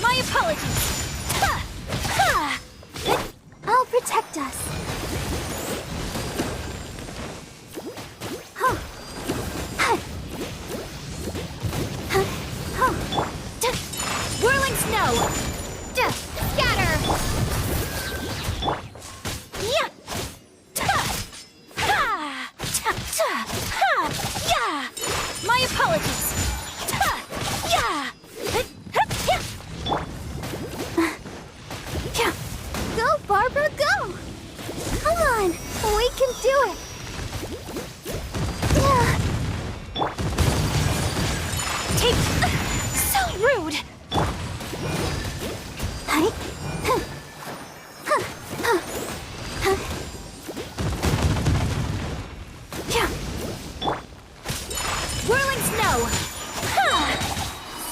My apologies! Ha! Ha! I'll protect us. Huh. Huh. Huh. Huh. Whirling snow! Scatter! Yeah! Ha! Ha! Yeah! My apologies! Yeah! Go, Barbara, go! Come on, we can do it! Take... so rude! Whirling snow!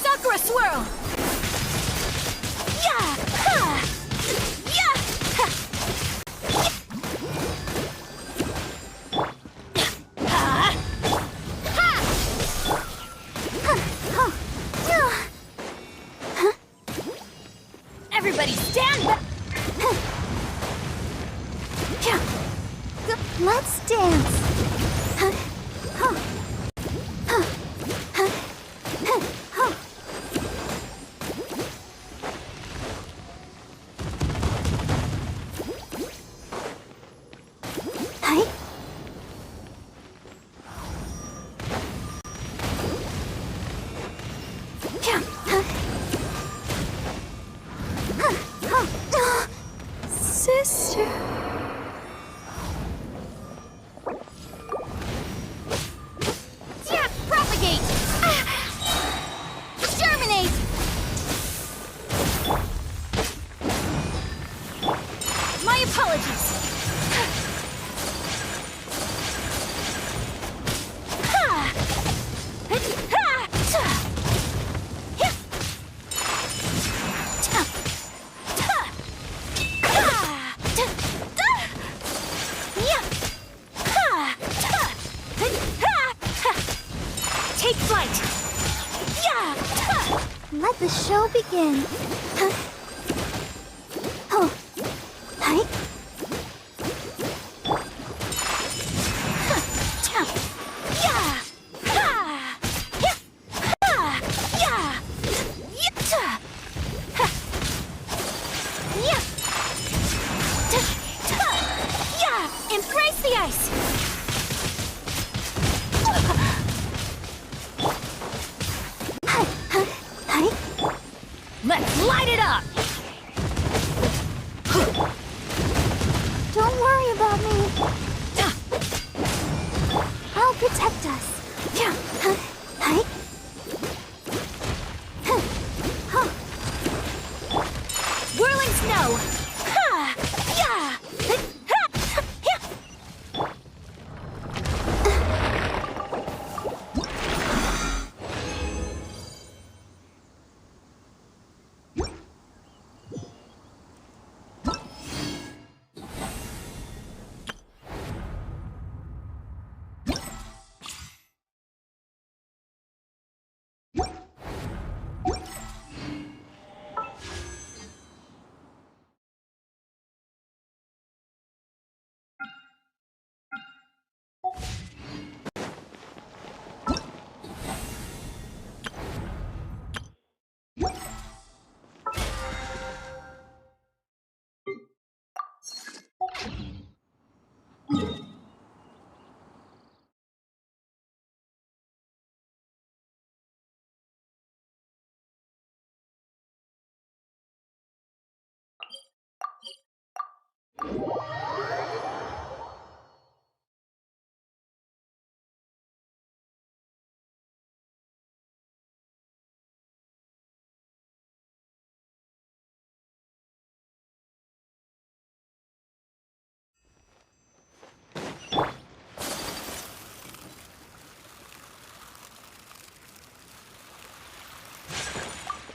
Sakura swirl! Yeah! Yeah! Everybody stand back! Let's dance! Sister. Yeah, propagate. Germinate. My apologies. Take flight! Yeah! Let the show begin. Oh. Hi. Yeah! Yeah! Embrace the ice! Let's light it up! Don't worry about me. I'll protect us.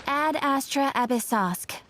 Ad Astra Abyssosk.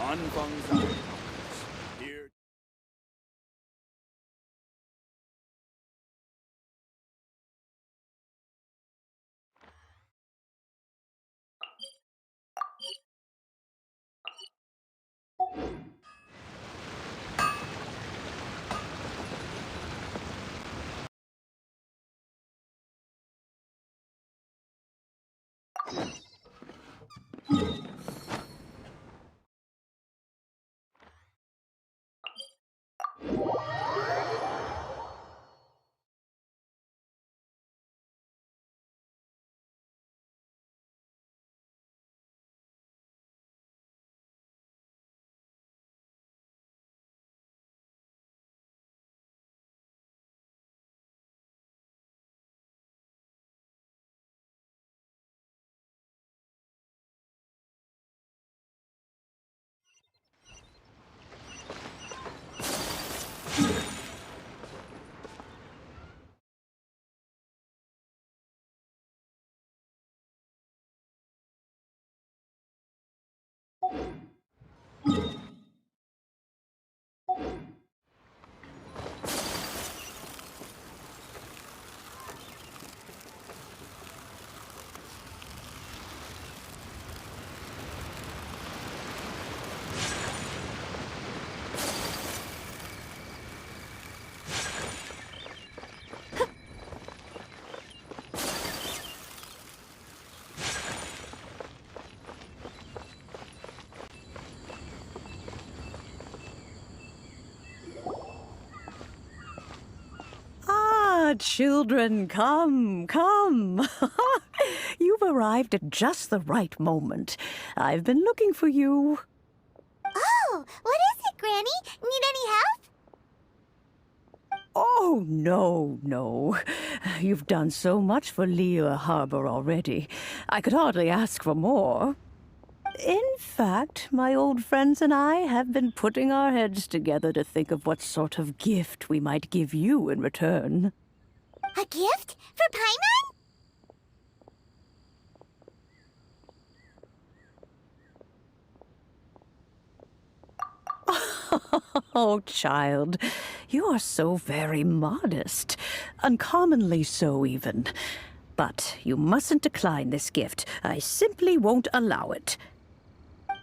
Anfang Here. children, come, come. You've arrived at just the right moment. I've been looking for you. Oh, what is it, Granny? Need any help? Oh, no, no. You've done so much for Liyue Harbor already. I could hardly ask for more. In fact, my old friends and I have been putting our heads together to think of what sort of gift we might give you in return. A gift? For Paimon? Oh, child, you are so very modest. Uncommonly so, even. But you mustn't decline this gift. I simply won't allow it.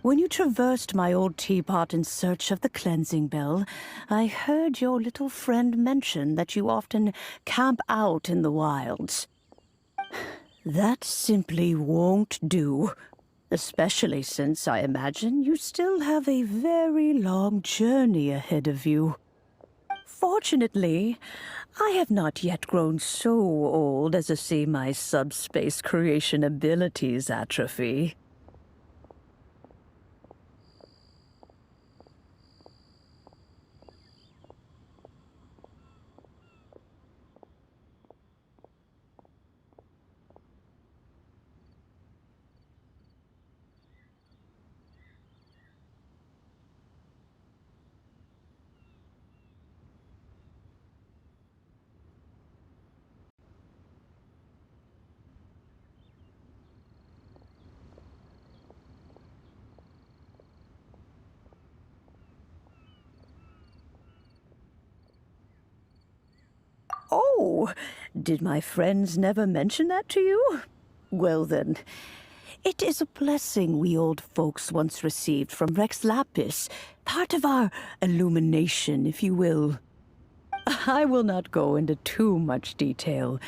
When you traversed my old teapot in search of the cleansing bell, I heard your little friend mention that you often camp out in the wilds. That simply won't do. Especially since I imagine you still have a very long journey ahead of you. Fortunately, I have not yet grown so old as to see my subspace creation abilities atrophy. Oh, did my friends never mention that to you? Well then, it is a blessing we old folks once received from Rex Lapis, part of our illumination, if you will. I will not go into too much detail,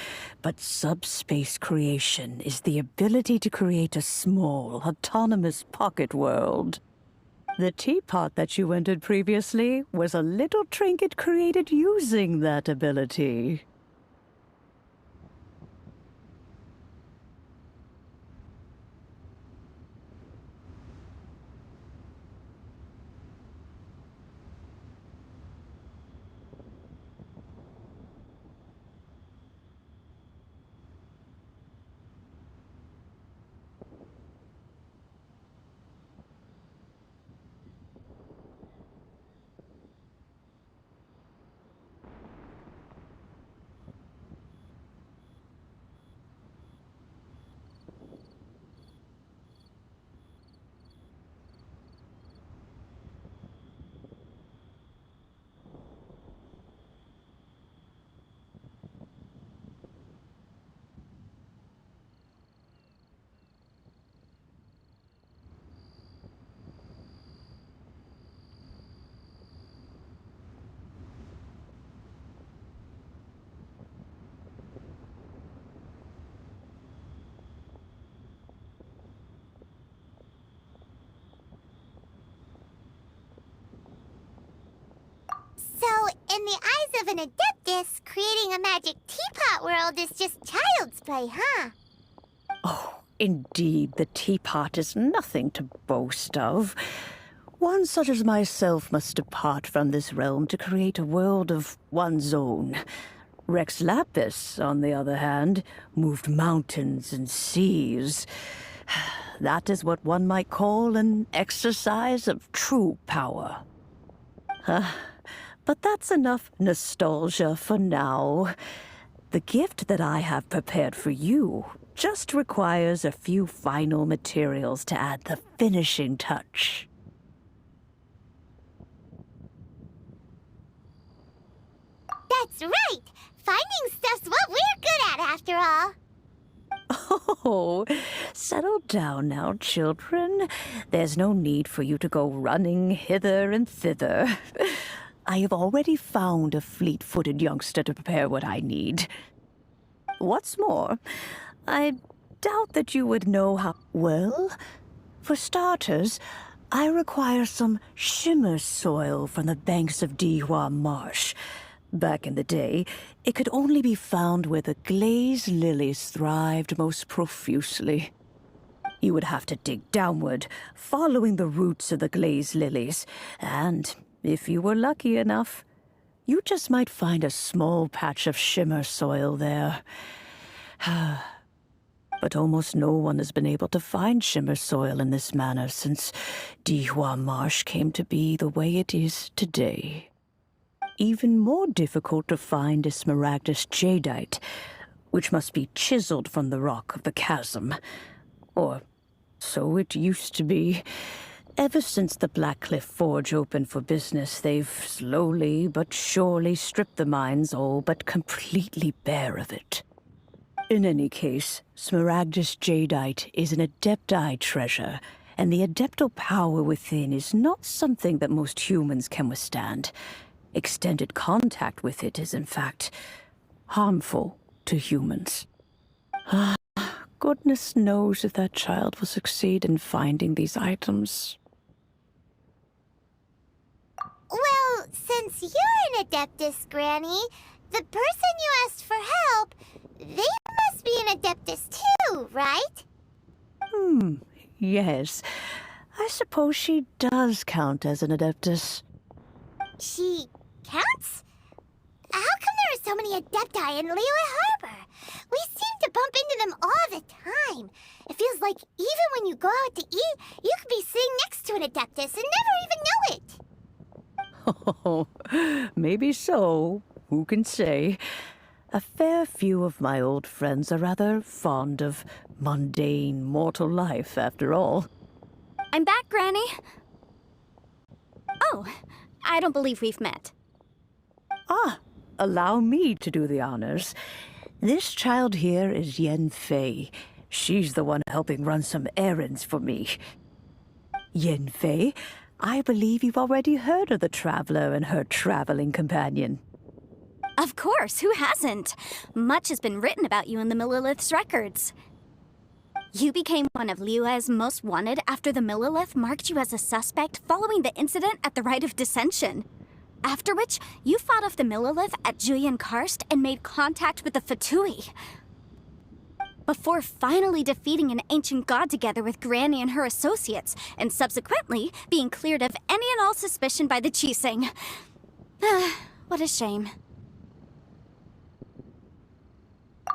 but subspace creation is the ability to create a small, autonomous pocket world. The teapot that you entered previously was a little trinket created using that ability. So, in the eyes of an adeptus, creating a magic teapot world is just child's play, huh? Oh, indeed, the teapot is nothing to boast of. One such as myself must depart from this realm to create a world of one's own. Rex Lapis, on the other hand, moved mountains and seas. That is what one might call an exercise of true power. But that's enough nostalgia for now. The gift that I have prepared for you just requires a few final materials to add the finishing touch. That's right! Finding stuff's what we're good at, after all. Oh, settle down now, children. There's no need for you to go running hither and thither. I have already found a fleet-footed youngster to prepare what I need. What's more, I doubt that you would know how... Well, for starters, I require some shimmer soil from the banks of Dihua Marsh. Back in the day, it could only be found where the glazed lilies thrived most profusely. You would have to dig downward, following the roots of the glazed lilies, and if you were lucky enough, you just might find a small patch of shimmer soil there. But almost no one has been able to find shimmer soil in this manner since Dihua Marsh came to be the way it is today. Even more difficult to find is smaragdus jadeite, which must be chiseled from the rock of the chasm. Or so it used to be. Ever since the Blackcliff Forge opened for business, they've slowly but surely stripped the mines all but completely bare of it. In any case, smaragdus jadeite is an adepti treasure, and the adeptal power within is not something that most humans can withstand. Extended contact with it is, in fact, harmful to humans. Goodness knows if that child will succeed in finding these items. Well, since you're an Adeptus, Granny, the person you asked for help, they must be an Adeptus too, right? Yes. I suppose she does count as an Adeptus. She counts? How come there are so many Adepti in Liyue Harbor? We seem to bump into them all the time. It feels like even when you go out to eat, you could be sitting next to an Adeptus and never even know it. Oh, maybe so. Who can say? A fair few of my old friends are rather fond of mundane mortal life, after all. I'm back, Granny. Oh, I don't believe we've met. Allow me to do the honors. This child here is Yen Fei. She's the one helping run some errands for me. Yen Fei, I believe you've already heard of the traveler and her traveling companion. Of course, who hasn't? Much has been written about you in the Millilith's records. You became one of Liyue's most wanted after the Millilith marked you as a suspect following the incident at the Rite of Dissension. After which, you fought off the Millilith at Julian Karst and made contact with the Fatui. Before finally defeating an ancient god together with Granny and her associates, and subsequently being cleared of any and all suspicion by the Chising. What a shame.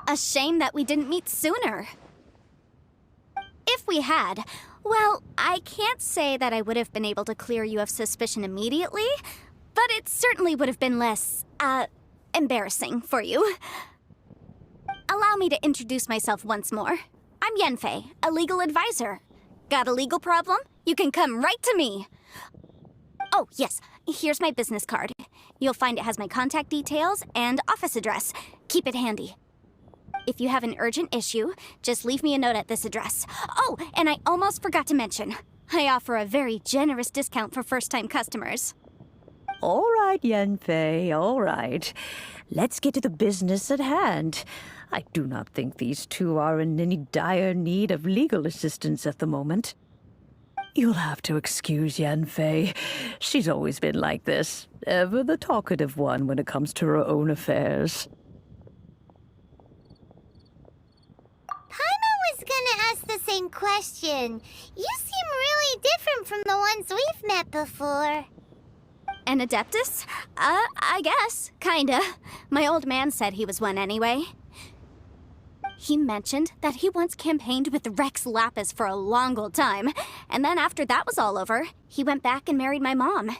A shame that we didn't meet sooner. If we had, well, I can't say that I would have been able to clear you of suspicion immediately, but it certainly would have been less, embarrassing for you. Allow me to introduce myself once more. I'm Yenfei, a legal advisor. Got a legal problem? You can come right to me. Oh, yes, here's my business card. You'll find it has my contact details and office address. Keep it handy. If you have an urgent issue, just leave me a note at this address. Oh, and I almost forgot to mention, I offer a very generous discount for first-time customers. All right, Yenfei, all right. Let's get to the business at hand. I do not think these two are in any dire need of legal assistance at the moment. You'll have to excuse Yenfei. She's always been like this, ever the talkative one when it comes to her own affairs. Paimon was gonna ask the same question. You seem really different from the ones we've met before. An Adeptus? I guess. Kinda. My old man said he was one anyway. He mentioned that he once campaigned with Rex Lapis for a long old time, and then after that was all over, he went back and married my mom.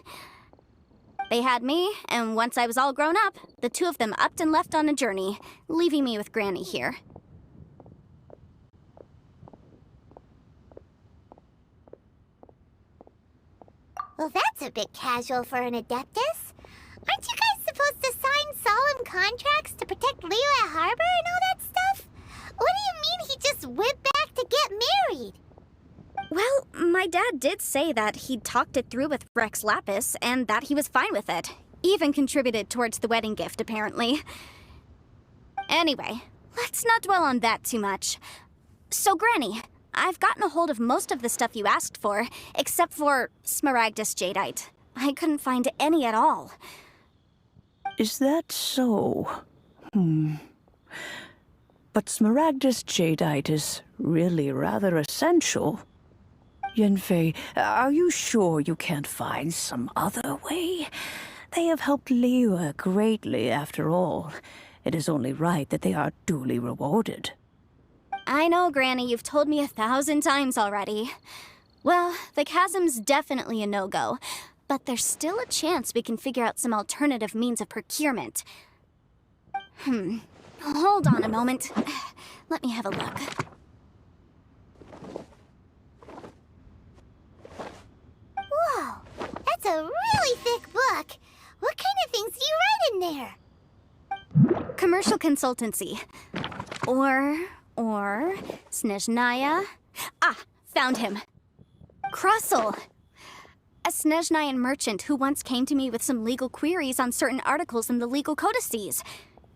They had me, and once I was all grown up, the two of them upped and left on a journey, leaving me with Granny here. Well, that's a bit casual for an Adeptus. Aren't you guys supposed to sign solemn contracts to protect Liyue Harbor and all that stuff? What do you mean he just went back to get married? Well, my dad did say that he'd talked it through with Rex Lapis, and that he was fine with it. Even contributed towards the wedding gift, apparently. Anyway, let's not dwell on that too much. So, Granny, I've gotten a hold of most of the stuff you asked for, except for smaragdus jadeite. I couldn't find any at all. Is that so? But Smaragdus jadeite is really rather essential. Yanfei, are you sure you can't find some other way? They have helped Liyue greatly, after all. It is only right that they are duly rewarded. I know, Granny, you've told me 1,000 times already. Well, the chasm's definitely a no-go, but there's still a chance we can figure out some alternative means of procurement. Hold on a moment. Let me have a look. Whoa, that's a really thick book. What kind of things do you write in there? Commercial consultancy. Or Snezhnaya. Ah, found him. Krusell. A Snezhnayan merchant who once came to me with some legal queries on certain articles in the legal codices.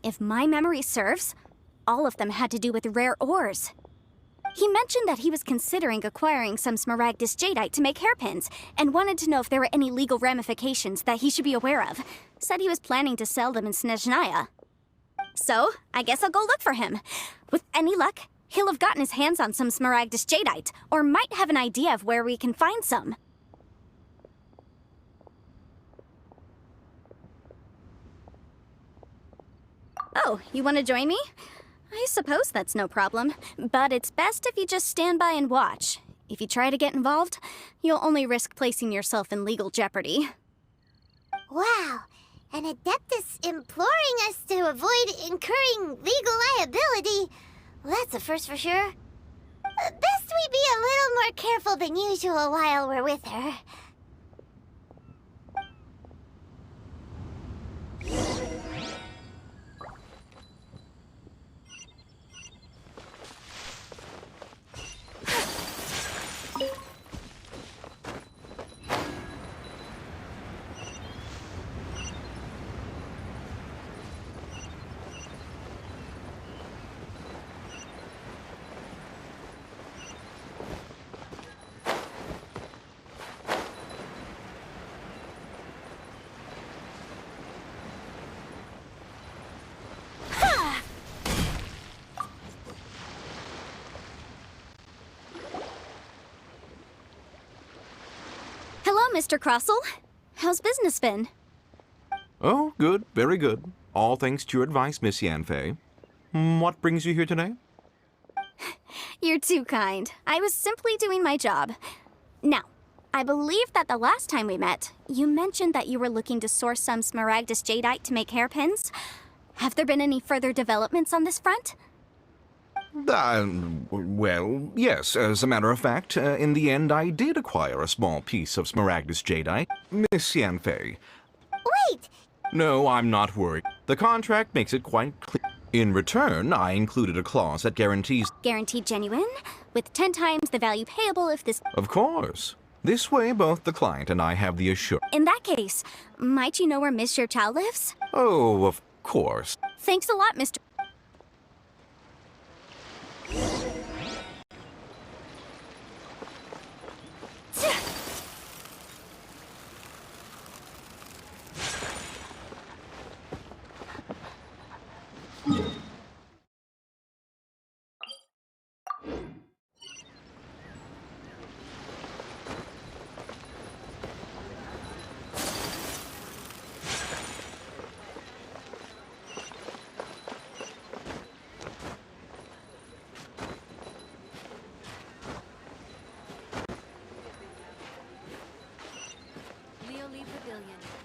If my memory serves, all of them had to do with rare ores. He mentioned that he was considering acquiring some Smaragdus jadeite to make hairpins, and wanted to know if there were any legal ramifications that he should be aware of. Said he was planning to sell them in Snezhnaya. So, I guess I'll go look for him. With any luck, he'll have gotten his hands on some Smaragdus jadeite, or might have an idea of where we can find some. Oh, you want to join me? I suppose that's no problem, but it's best if you just stand by and watch. If you try to get involved, you'll only risk placing yourself in legal jeopardy. Wow, an Adeptus imploring us to avoid incurring legal liability. Well, that's a first for sure. Best we be a little more careful than usual while we're with her. Hello, Mr. Krusell. How's business been? Oh, good, very good. All thanks to your advice, Miss Yanfei. What brings you here today? You're too kind. I was simply doing my job. Now, I believe that the last time we met, you mentioned that you were looking to source some Smaragdus jadeite to make hairpins. Have there been any further developments on this front? Well, yes. As a matter of fact, in the end, I did acquire a small piece of Smaragdus jadeite, Miss Yanfei. Wait! No, I'm not worried. The contract makes it quite clear. In return, I included a clause that guarantees... Guaranteed genuine, with 10 times the value payable if this... Of course. This way, both the client and I have the assurance. In that case, might you know where Miss Xiao lives? Oh, of course. Thanks a lot, Mr.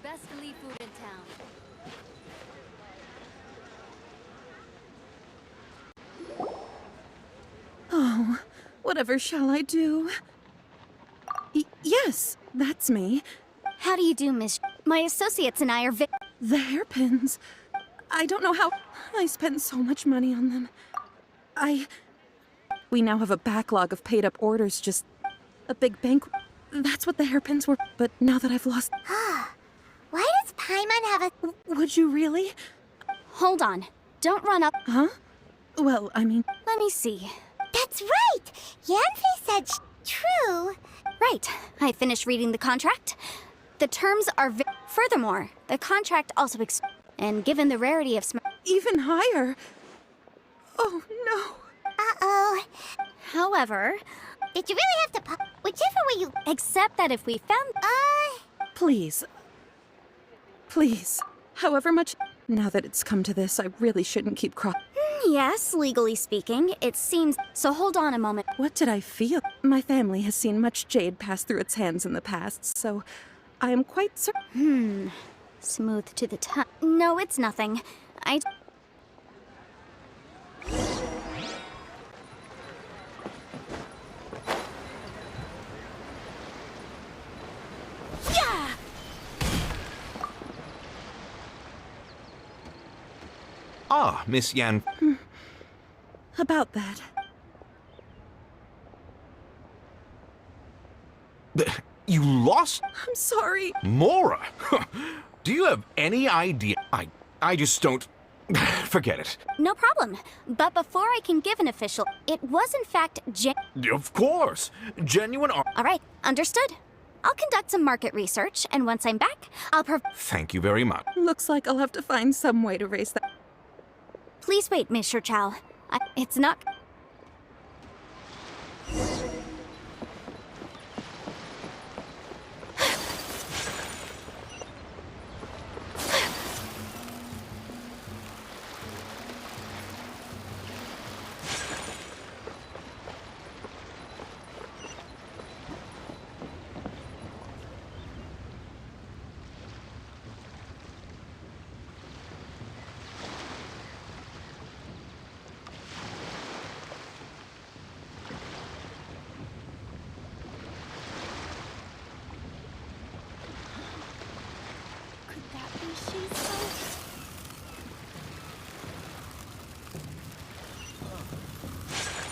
Best Lee food in town. Oh, whatever shall I do? Yes, that's me. How do you do, Miss? My associates and I are The hairpins. I don't know how... I spent so much money on them. We now have a backlog of paid-up orders, just a big bank... That's what the hairpins were, but now that I've lost... Why does Paimon have a... Would you really? Hold on. Don't run up. Huh? Well, I mean... Let me see. That's right! Yanfei said true. Right. I finished reading the contract. The terms are Furthermore, the contract also And given the rarity of Even higher. Oh, no. Uh-oh. However, Did you really have to pop? Whichever way you... except that if we found... Please. Please. However much... Now that it's come to this, I really shouldn't keep Yes, legally speaking, it seems... So hold on a moment. What did I feel? My family has seen much jade pass through its hands in the past, so I am quite certain. Smooth to the touch. No, it's nothing. Yeah! Ah, Miss Yan. About that. You lost I'm sorry. Mora. Do you have any idea? I just don't. Forget it. No problem. But before I can give an official, it was in fact Of course. Genuine art. All right, understood. I'll conduct some market research, and once I'm back, I'll Thank you very much. Looks like I'll have to find some way to raise that. Please wait, Mr. Chow. It's not...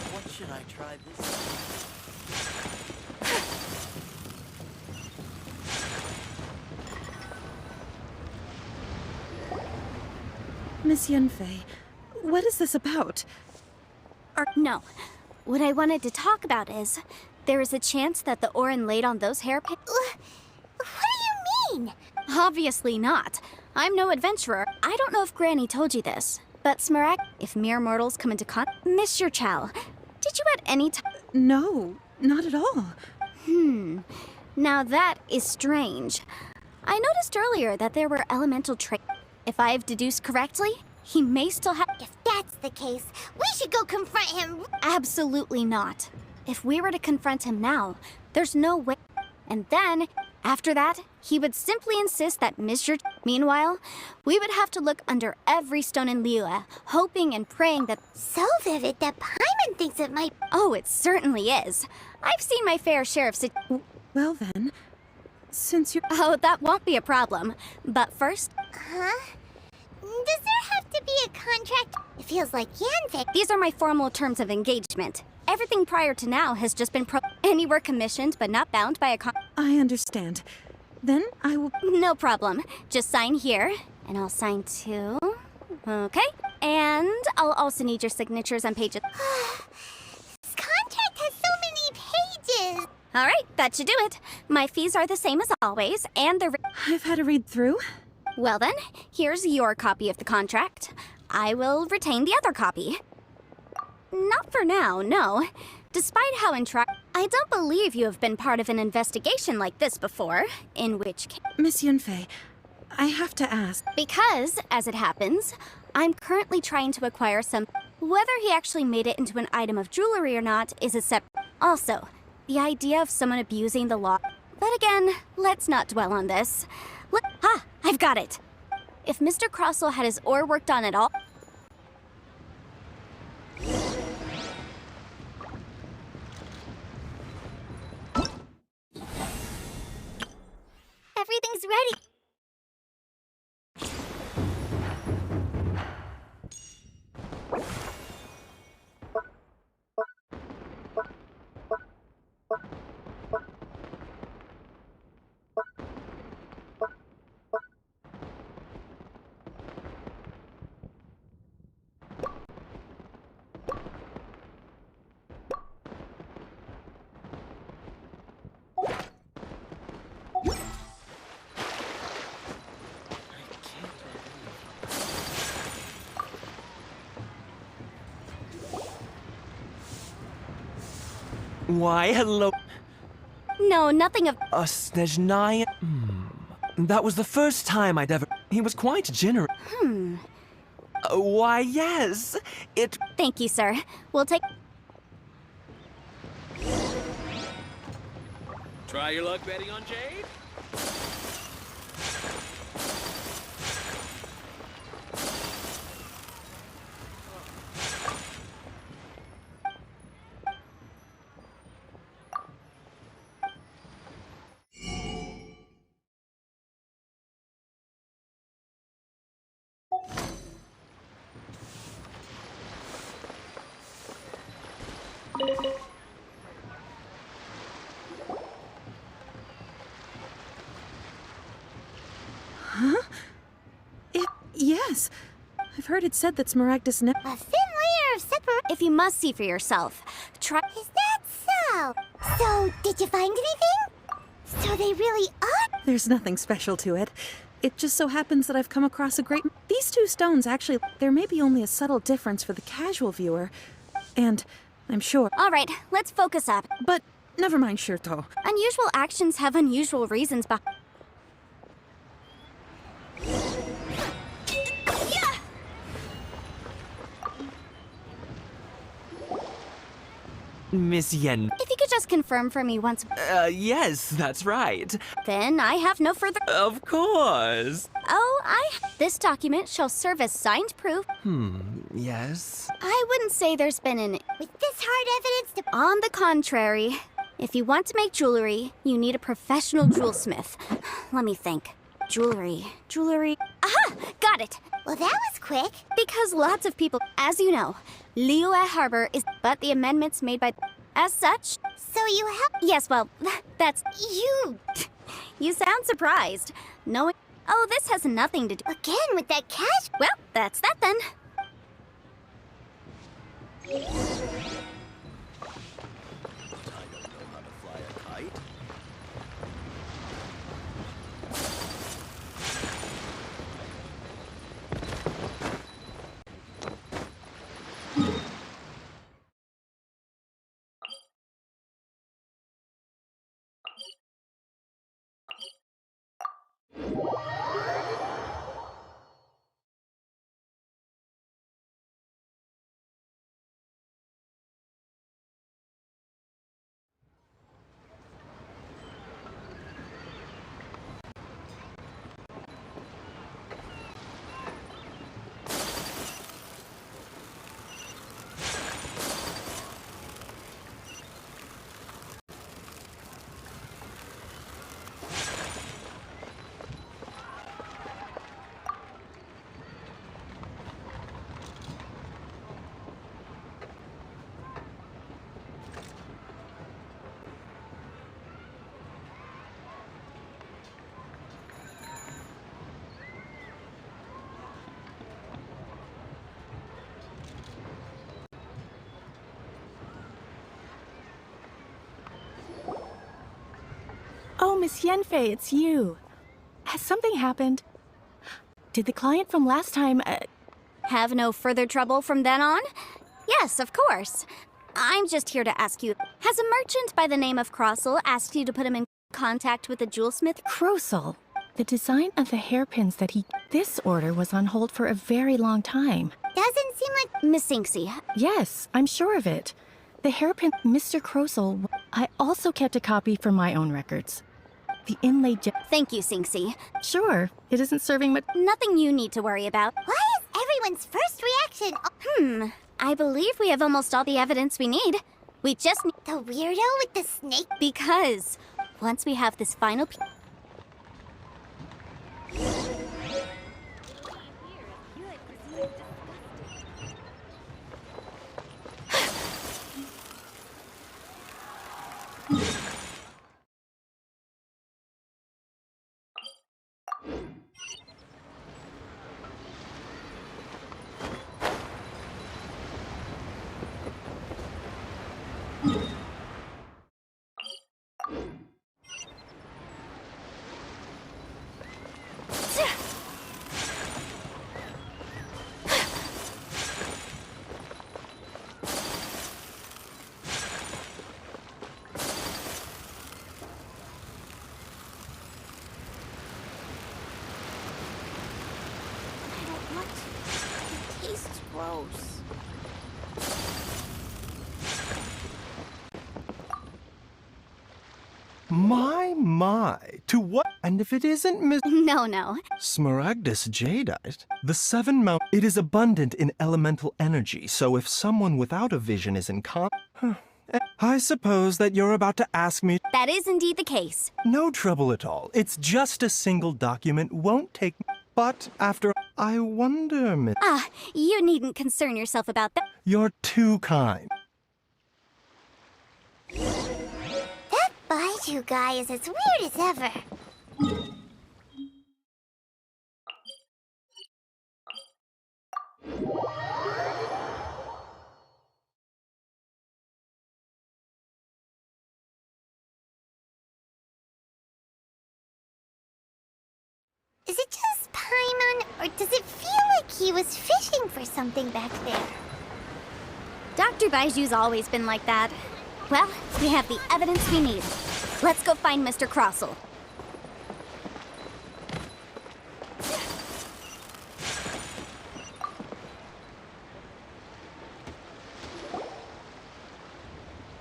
What should I try this? Miss Yanfei, what is this about? No. What I wanted to talk about is, there is a chance that the Orin laid on those hairpins... What do you mean? Obviously not. I'm no adventurer. I don't know if Granny told you this, but if mere mortals come into Mr. Chow, did you at any time... No, not at all. Now that is strange. I noticed earlier that there were elemental traits. If I've deduced correctly, he may still have... If that's the case, we should go confront him. Absolutely not. If we were to confront him now, there's no way... And then, after that, he would simply insist that Mr. Meanwhile, we would have to look under every stone in Liyue, hoping and praying that... So vivid that Paimon thinks it might... Oh, it certainly is. I've seen my fair share of Well then, since you're... Oh, that won't be a problem. But first, Huh? Does there have to be a contract? It feels like Yanfei... these are my formal terms of engagement. Everything prior to now has just been anywhere commissioned but not bound by a I understand. Then I will... No problem. Just sign here, and I'll sign too. Okay. And I'll also need your signatures on pages. This contract has so many pages. All right, that should do it. My fees are the same as always, and the... I've had a read through. Well then, here's your copy of the contract. I will retain the other copy. Not for now, no. Despite how I don't believe you have been part of an investigation like this before, in which case... Miss Yunfei, I have to ask... Because, as it happens, I'm currently trying to acquire some... Whether he actually made it into an item of jewelry or not is a separate... Also, the idea of someone abusing the law... But again, let's not dwell on this. I've got it! If Mr. Crossell had his ore worked on at all... Everything's ready. Why, hello. No, nothing of. Snezhnaya. That was the first time I'd ever. He was quite generous. Why, yes. It. Thank you, sir. We'll take. Try your luck betting on Jade? Yes. I've heard it said that Smaragdus ne- A thin layer of separate. If you must see for yourself, try. Is that so? So, did you find anything? So they really are. There's nothing special to it. It just so happens that I've come across a great... These two stones, actually, there may be only a subtle difference for the casual viewer. And I'm sure... All right, let's focus up. But never mind, Shirto. Unusual actions have unusual reasons behind. Miss Yen. If you could just confirm for me once, Yes, that's right. then I have no further. Of course. Oh, This document shall serve as signed proof. Yes. I wouldn't say there's been an. With this hard evidence to. On the contrary, if you want to make jewelry, you need a professional jewelsmith. Let me think. Jewelry. Aha! Got it! Well, that was quick. Because lots of people, as you know, Liyue Harbor is but the amendments made by. As such. So you have. Yes, well, that's. You. You sound surprised. Knowing. Oh, this has nothing to do. Again with that cash. Well, that's that then. But I don't know how to fly a kite. Oh, Miss Yenfei, it's you. Has something happened? Did the client from last time, Have no further trouble from then on? Yes, of course. I'm just here to ask you, has a merchant by the name of Crossel asked you to put him in contact with the jewelsmith? Crosel? The design of the hairpins that he... This order was on hold for a very long time. Doesn't seem like. Miss Sinksy, Yes, I'm sure of it. The hairpin... Mr. Crosel... I also kept a copy for my own records. The inlaid thank you, Sinksy. Sure, it isn't serving much... Nothing you need to worry about. Why is everyone's first reaction? I believe we have almost all the evidence we need. We just need... The weirdo with the snake. Because once we have this final gross. My, to what? And if it isn't Miss No. Smaragdus Jadeite, the Seven Mount, it is abundant in elemental energy, so if someone without a vision is in I suppose that you're about to ask me. That is indeed the case. No trouble at all. It's just a single document, won't take. But after, I wonder, Miss. You needn't concern yourself about that. You're too kind. That Baiju guy is as weird as ever. Is it just Paimon, or does it feel like he was fishing for something back there? Dr. Baiju's always been like that. Well, we have the evidence we need. Let's go find Mr. Crossel.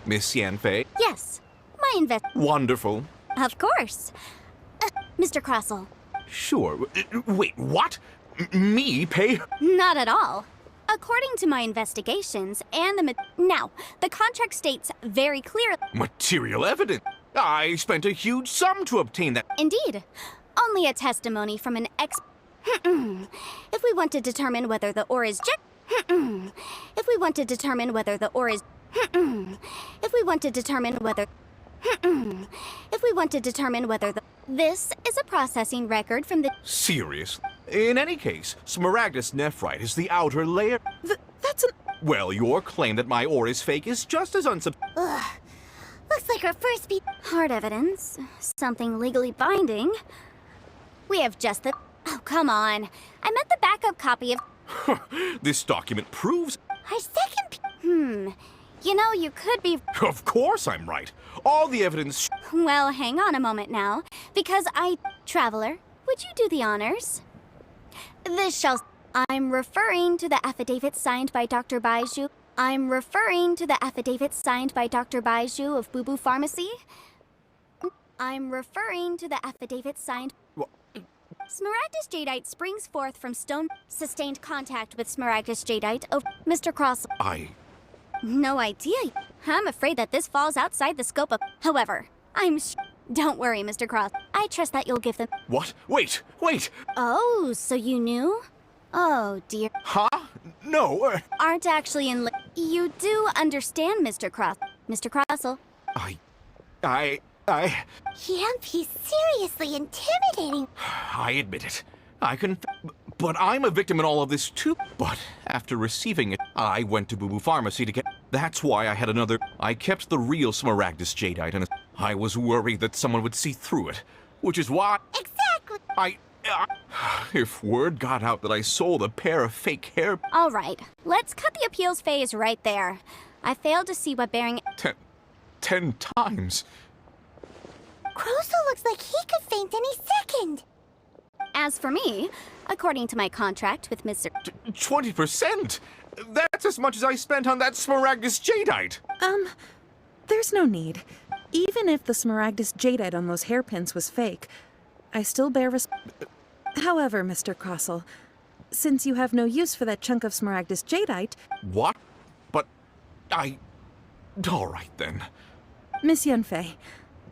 Miss Yanfei? Yes, my Wonderful. Of course. Mr. Crossel. Sure. Wait, what? Me pay? Not at all. According to my investigations and now, the contract states very clearly. Material evidence. I spent a huge sum to obtain that. Indeed. Only a testimony from an If we want to determine whether the ore is If we want to determine whether the ore is If we want to determine whether If we want to determine whether This is a processing record from the Serious? In any case, Smaragdus nephrite is the outer layer. That's an... Well, your claim that my ore is fake is just as Ugh. Looks like our first beat. hard evidence. Something legally binding. We have just the... Oh, come on. I meant the backup copy of... This document proves... Our second You know, you could be... Of course I'm right. All the evidence... Well, hang on a moment now. Because Traveler, would you do the honors? This shall... I'm referring to the affidavit signed by Dr. Baiju. I'm referring to the affidavit signed by Dr. Baiju of Boo Boo Pharmacy. I'm referring to the affidavit signed... Smaragdus Jadeite springs forth from stone... Sustained contact with Smaragdus Jadeite of... Mr. Cross... No idea. I'm afraid that this falls outside the scope of... However, Don't worry, Mr. Cross. I trust that you'll give them... What? Wait! Oh, so you knew? Oh, dear. Huh? No, Aren't actually in... You do understand, Mr. Cross. Mr. Crossel. I... Yep, he's seriously intimidating. I admit it. But I'm a victim in all of this too. But after receiving it, I went to Boo Boo Pharmacy to get... That's why I had another... I kept the real Smaragdus Jadeite, and I was worried that someone would see through it. Which is why... Exactly. If word got out that I sold a pair of fake hair... All right, let's cut the appeals phase right there. I failed to see what bearing... 10 times. Crossel looks like he could faint any second. As for me, according to my contract with Mr. 20%? That's as much as I spent on that Smaragdus Jadeite. There's no need. Even if the Smaragdus Jadeite on those hairpins was fake, I still bear However, Mr. Crossel, since you have no use for that chunk of Smaragdus Jadeite... What? But all right, then. Miss Yanfei,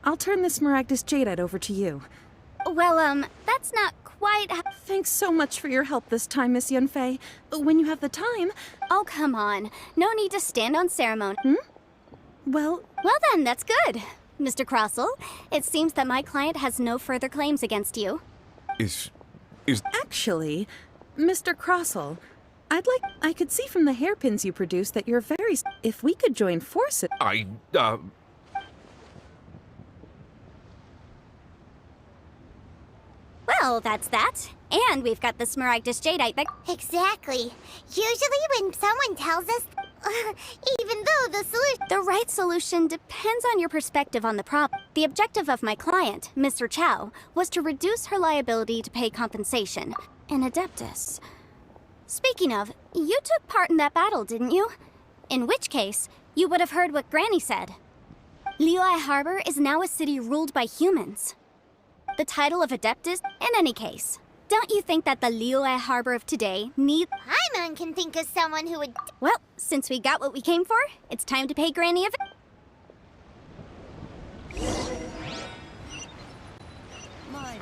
I'll turn the Smaragdus Jadeite over to you. Well, that's not quite... Thanks so much for your help this time, Miss Yanfei. When you have the time... Oh, come on. No need to stand on ceremony. Well then, that's good. Mr. Crossel, it seems that my client has no further claims against you. Is... Actually, Mr. Crossel, I could see from the hairpins you produce that you're very... If we could join forces... Well, that's that. And we've got the Smaragdus Jadeite that... Exactly. Usually when someone tells us... even though the solution... The right solution depends on your perspective on the problem. The objective of my client, Mr. Chow, was to reduce her liability to pay compensation. An Adeptus. Speaking of, you took part in that battle, didn't you? In which case, you would have heard what Granny said. Liyue Harbor is now a city ruled by humans. The title of Adeptus, in any case. Don't you think that the Liyue Harbor of today needs... Paimon can think of someone who would... Well, since we got what we came for, it's time to pay Granny a... My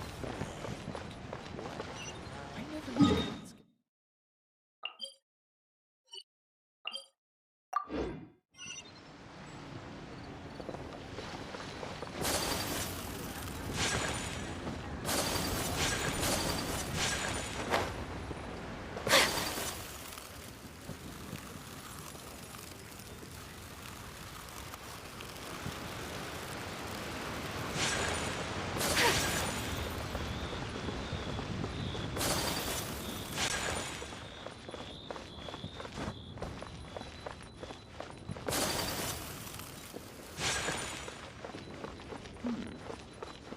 I never knew.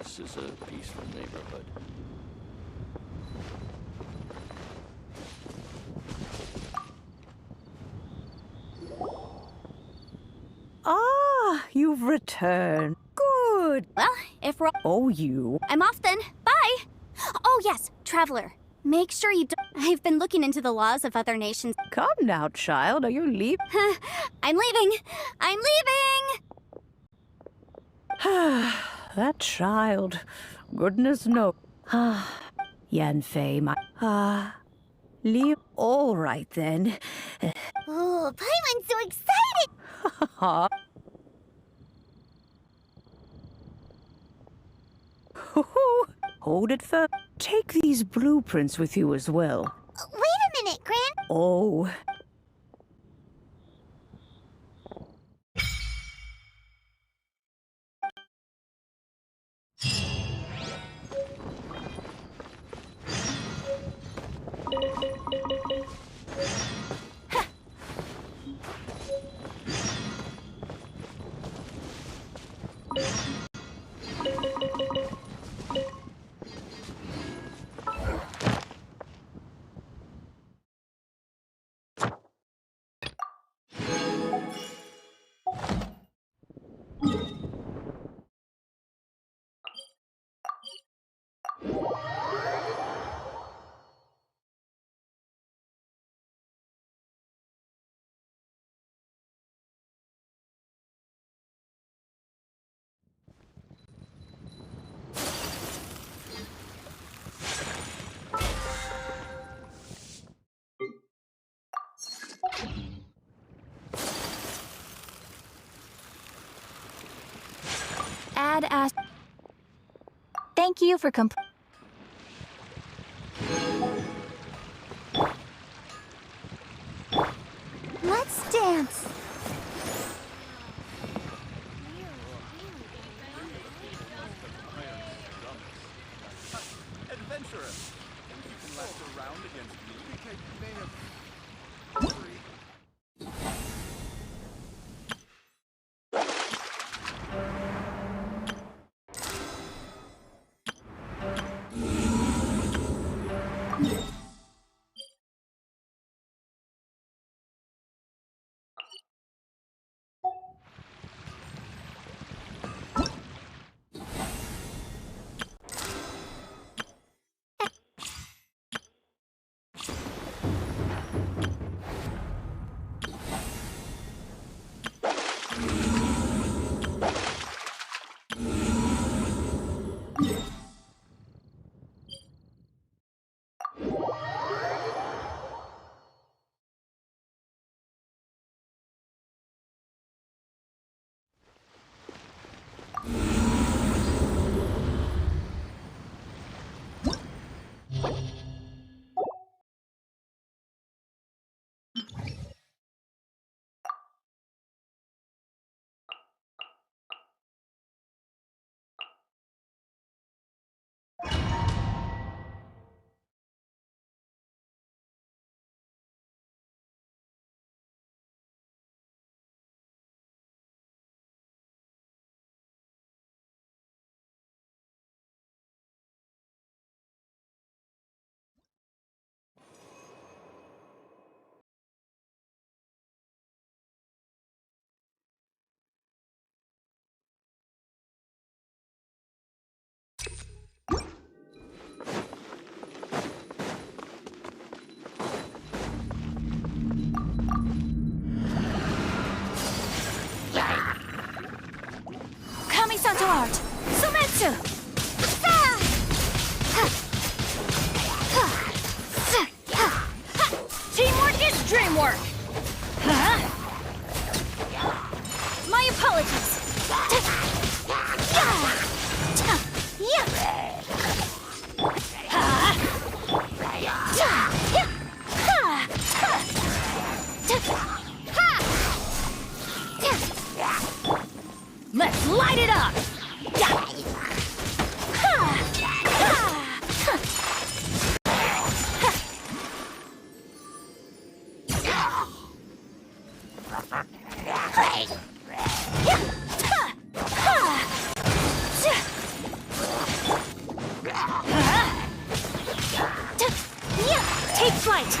This is a peaceful neighborhood. Ah, you've returned. Good. Well, if we're... Oh, you. I'm off then. Bye! Oh yes, Traveler. Make sure you don't... I've been looking into the laws of other nations. Come now, child. Are you leaving? I'm leaving! I'm leaving! That child. Goodness no. Yanfei, my... leave. All right, then. Oh, Paimon's so excited! Hold it firm. Take these blueprints with you as well. Wait a minute, Gran. Oh. Ad as. Thank you for Let's dance. Adventurer, think you can last a round against me? I think I may have... Teamwork is dreamwork! My apologies! Let's light it up! Take flight!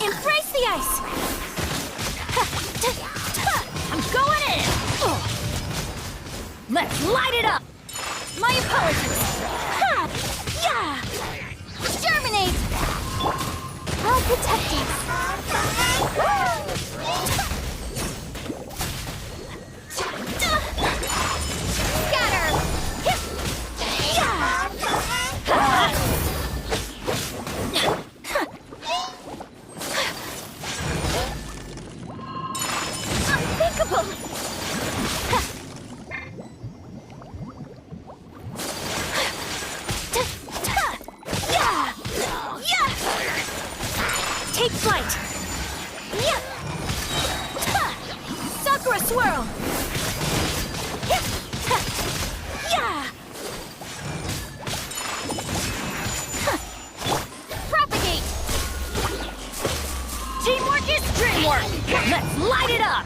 Embrace the ice! I'm going in! Let's light it up! My apologies! Germinate! I'll protect you! Scatter! Unthinkable! Take flight! Sakura swirl! Propagate! Teamwork is dreamwork! Let's light it up!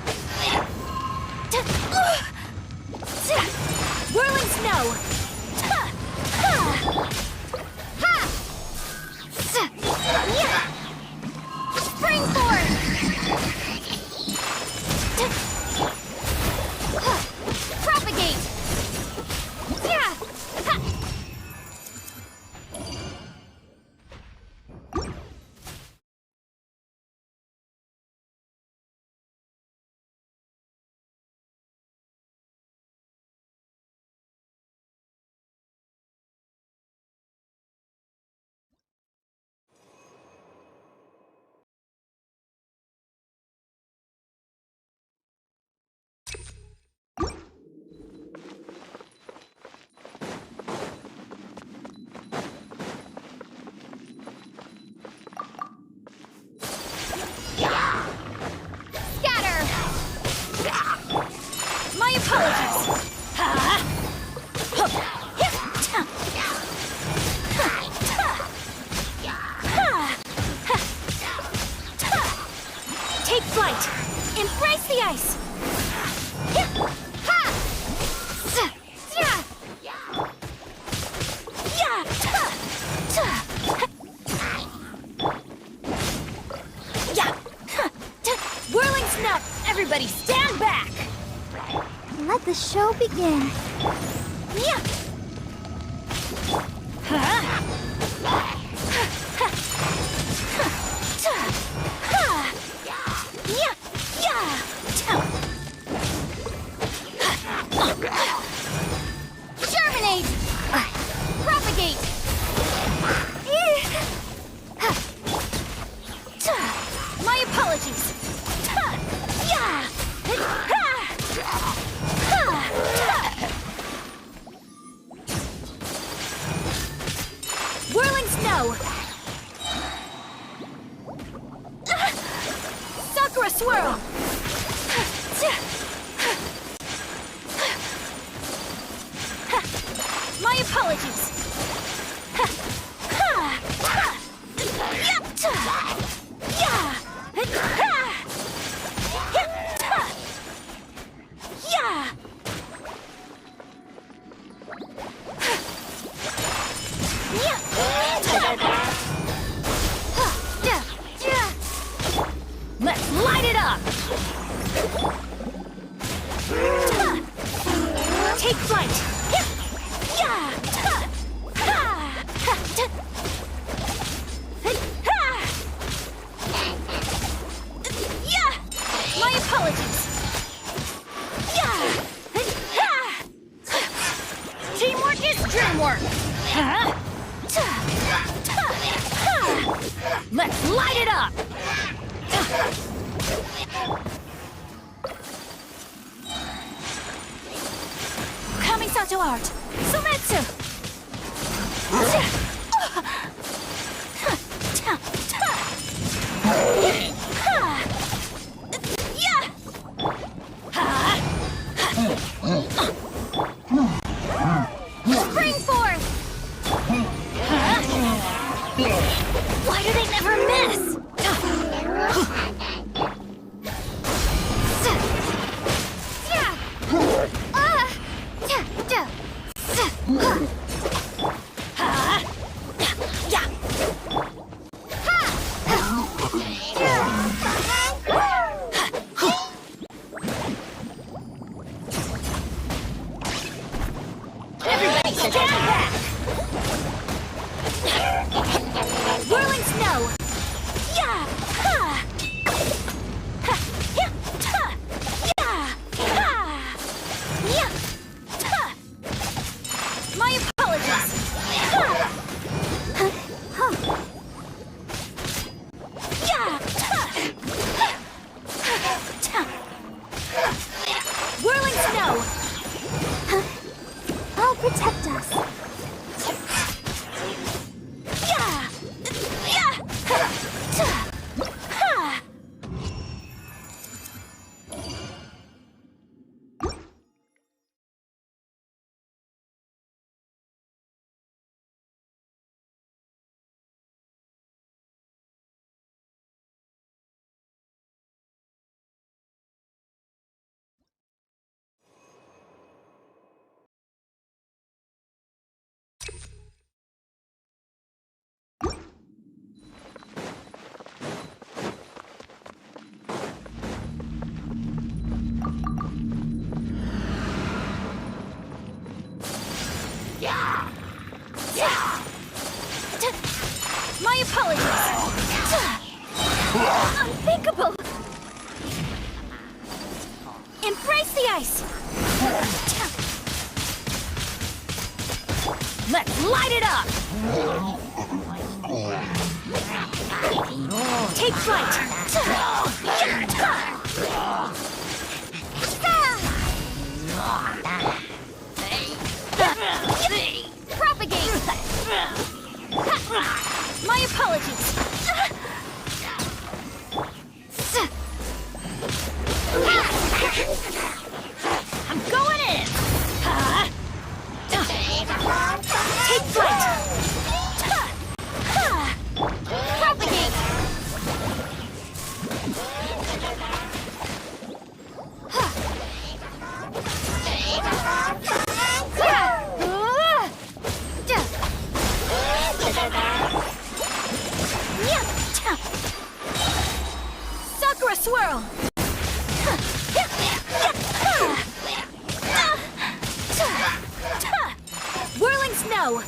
Whirling snow! Springboard! Propagate! Scatter! My apologies! Take flight! Embrace the ice! Whirling snow! Everybody stand back! Let the show begin. Germinate! Propagate! My apologies! Whirling snow! Sakura swirl! My apologies! Let's light it up! Take flight! My apologies! Teamwork is dreamwork! Huh? Let's light it up! Coming Sato Art! Sumetsu! Spring forth! Why do they never miss? Everybody stand back! Whirling snow! Yeah! Ha! Ha! Yeah! Ha! Yeah! Ha! Yeah! Ha! My apologies! Ha! Huh. Yeah! Ha! Whirling snow! I'll protect us. Yeah! Yeah! Ha! My apologies! Unthinkable! Embrace the ice! Let's light it up! Take flight! Propagate! My apologies! I'm going in! Take flight! Propagate! Sakura swirl! Whirling snow!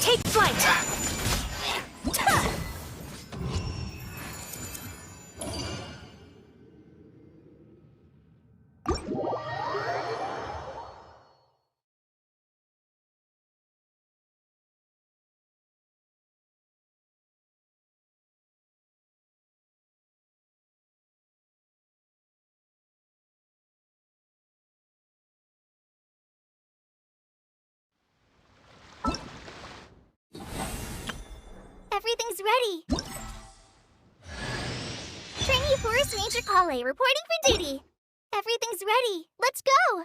Take flight! Everything's ready. Trainee Forest Ranger Kale reporting for duty. Everything's ready. Let's go.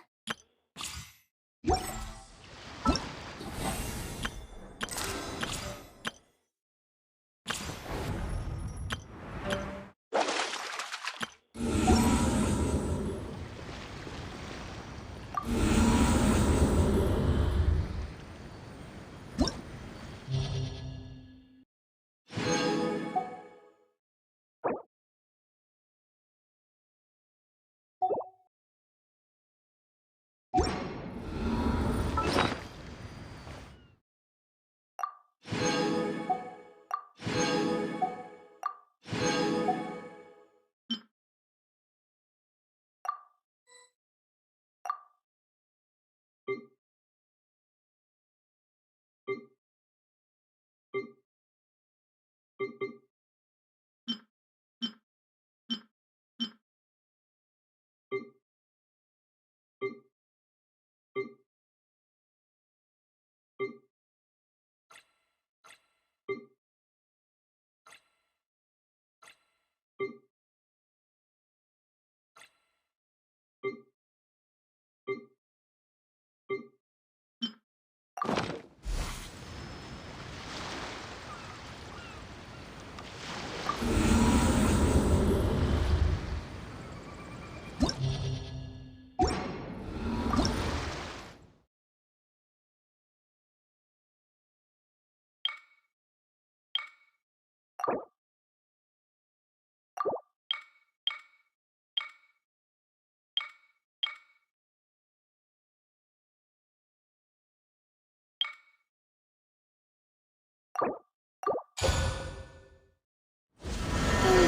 I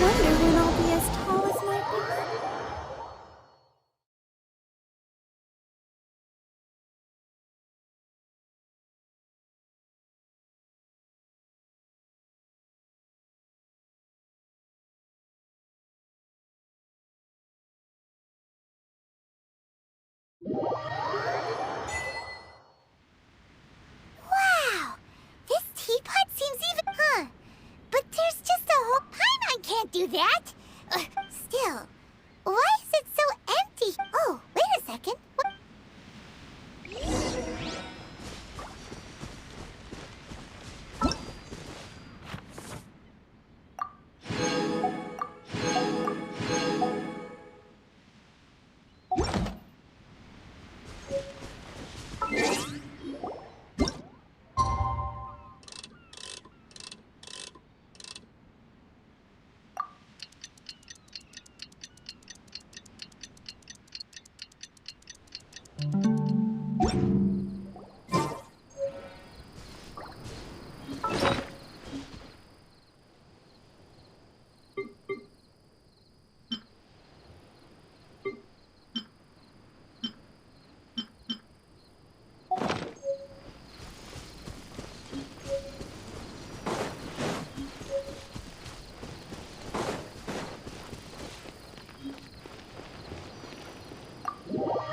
wonder when I'll be as tall as my big... Wow! This teapot seems even... Huh. But there's just a whole... Paimon can't do that! Still, why is it so empty? Oh, wait a second. What?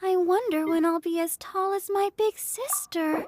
I wonder when I'll be as tall as my big sister.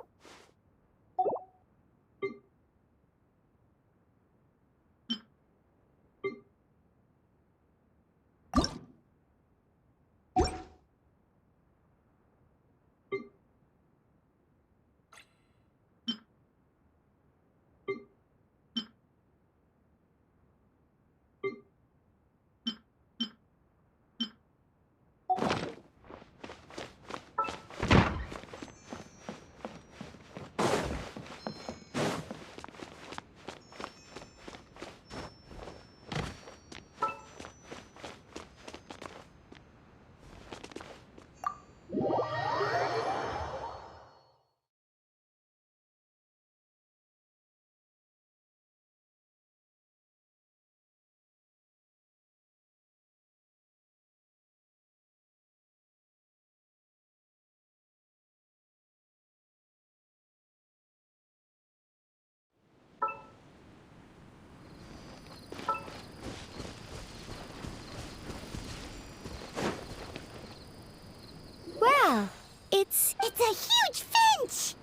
Wow, It's a huge finch!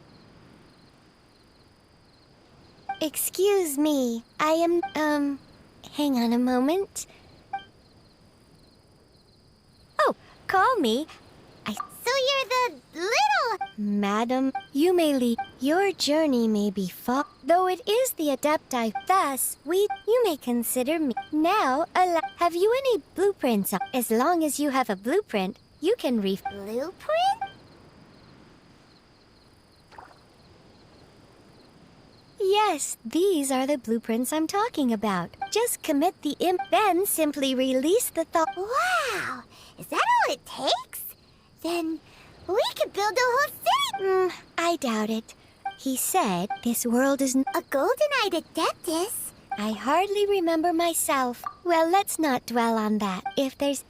excuse me. I am, hang on a moment. Oh, call me. So you're the little... Madam, you may leave. Your journey may be far, though it is the Adepti. Thus, you may consider me. Now, have you any blueprints? As long as you have a blueprint, you can Blueprint? Yes, these are the blueprints I'm talking about. Just commit the then simply release the thought. Wow! Is that all it takes? Then we could build a whole city! I doubt it. He said this world is A golden-eyed adeptus? I hardly remember myself. Well, let's not dwell on that. If there's